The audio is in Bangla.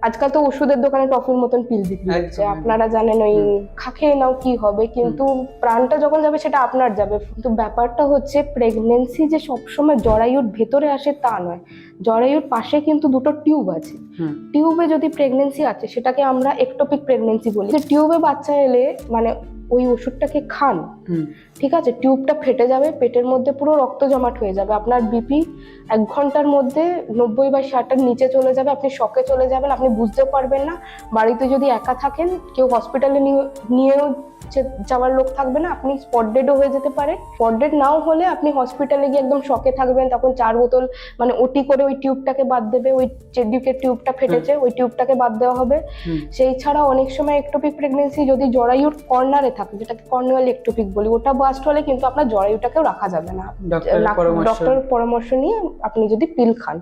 আজকাল তো ওষুধের দোকানে টফির মতন পিল বিক্রি হচ্ছে, আপনারা জানেন, ওই খেয়ে নাও কি হবে, কিন্তু প্রাণটা যখন যাবে সেটা আপনার যাবে। কিন্তু ব্যাপারটা হচ্ছে প্রেগনেন্সি যে সবসময় জরায়ুর ভেতরে আসে তা নয়, জরায়ুর পাশে কিন্তু দুটো টিউব আছে। টিউবে যদি প্রেগনেন্সি আছে সেটাকে আমরা একটোপিক প্রেগনেন্সি বলি। যে টিউবে বাচ্চা এলে মানে ওই ওষুধটাকে খান, ঠিক আছে, টিউবটা ফেটে যাবে, পেটের মধ্যে পুরো রক্ত জমাট হয়ে যাবে, আপনার বিপি 1 ঘন্টার মধ্যে 90/60-এর নিচে চলে যাবে, আপনি শকে চলে যাবেন, আপনি বুঝতেও পারবেন না। বাড়িতে যদি একা থাকেন, কেউ হসপিটালে নিয়েও যাওয়ার লোক থাকবে না, আপনি স্পট ডেডও হয়ে যেতে পারে। স্পট ডেড নাও হলে আপনি হসপিটালে গিয়ে একদম শকে থাকবেন, তখন 4 বোতল মানে ওটি করে ওই টিউবটাকে বাদ দেবে, ওই যেদিকে টিউবটা ফেটেছে ওই টিউবটাকে বাদ দেওয়া হবে। সেই ছাড়া অনেক সময় একটোপিক প্রেগনেন্সি যদি জরায়ুর কর্নারে থাকে, যেটাকে কর্নিয়াল একটোপিক বলি, ওটা বাস্ট হলে কিন্তু আপনার জরায়ুটাকেও রাখা যাবে না। ডক্টরের পরামর্শ নিয়ে আপনি যদি পিল খান।